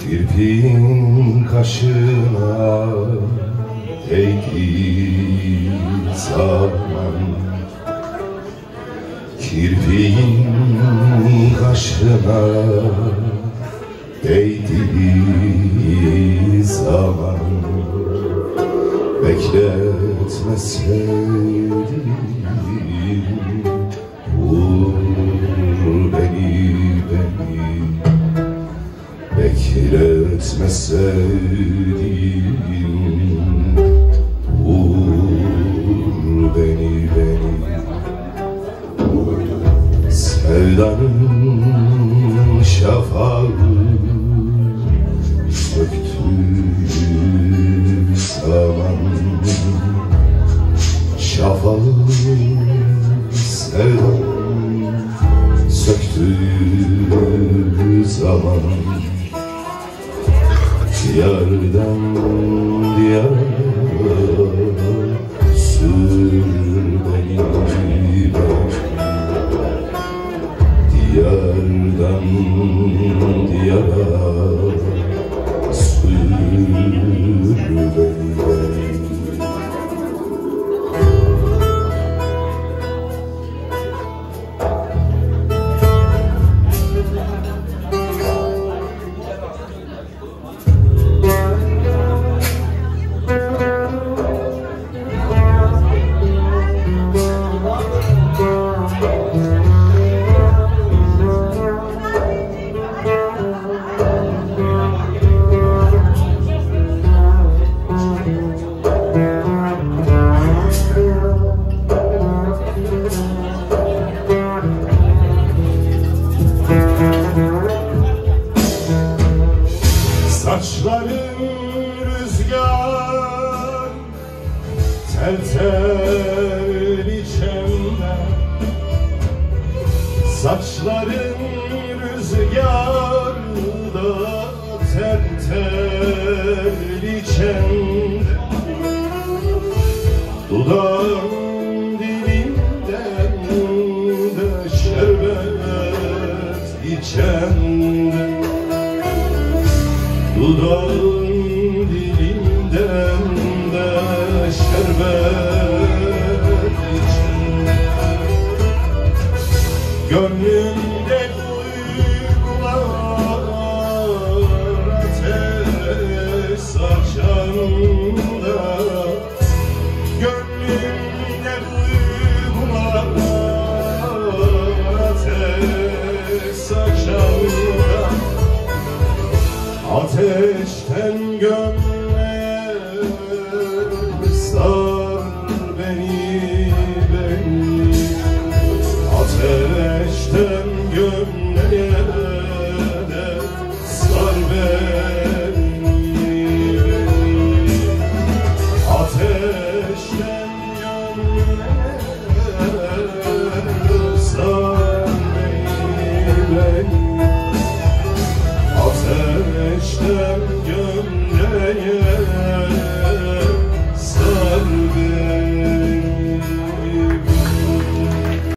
Kirpiğin kaşına değdiği zaman, kirpiğin kaşına değdiği zaman, bekletme sevdiğim, vur beni, bekletme sevdiğim, vur beni. Sevdanın şafağı söktüğü zaman, şafağı sevdanın söktüğü zaman, diyardan diyara sür beni, diyardan diyara sür beni. Saçların rüzgar tel tel içimde, saçların rüzgarda tel tel içimde, dudağın dilinden de şerbet içimde, dudağın dilinden de şerbet içinde, gönlümde duygular ateş saçanda, gönlümde duygular ateş saçanda, ateşten gömleğe sar beni, ateşten gömleğe sar beni, ateşten